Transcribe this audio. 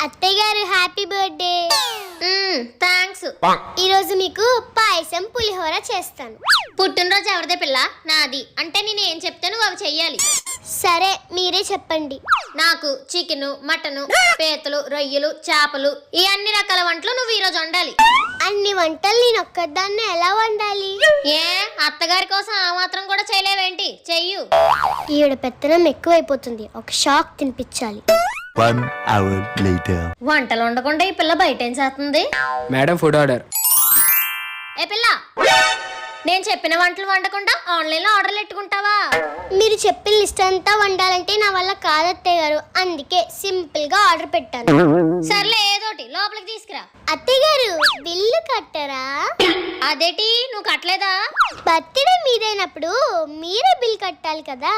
అత్తయ్య గారు happy birthday. Thanks. ఈరోజు మీకు పాయసం పులిహోర చేస్తాను. పుట్టినరోజు ఎవరిదే పిల్ల? నాది. అంటే నేను ఏం చెప్తే నువ్వు అవి చెయ్యాలి. సరే మీరే చెప్పండి. నాకు చికెన్, మటన్, పీతలు, రొయ్యలు, చేపలు ఈ అన్ని రకాల వంటలు నువ్వు ఈరోజు వండాలి. అన్ని వంటలు నేను ఒక్కదాన్ని ఎలా వండాలి? ఏ అత్తగారి కోసం ఆ మాత్రం కూడా చేయలేవేంటి? చెయ్యు. ఈవిడ పెత్తనం ఎక్కువైపోతుంది, ఒక షాక్ తినిపించాలి. 1 hour later. వంటలు వండకుండా ఈ పిల్ల బయట ఏం చేస్తుంది? Madam food order. ఏ పిల్ల, నేను చెప్పిన వంటలు వండకుండా ఆన్లైన్లో ఆర్డర్లు పెట్టుకుంటావా? మీరు చెప్పిన లిస్ట్ అంతా వండాలంటే నా వల్ల కాదు అత్తయ్య గారు, అందుకే సింపుల్ గా ఆర్డర్ పెట్టాను. సర్లే ఏదోటి లోపలికి తీసుకురా. అత్తయ్య గారు బిల్లు కట్టరా? అదేటి నువ్వు కట్టలేదా? బర్త్డే మీదైనప్పుడు మీరే బిల్ కట్టాలి కదా.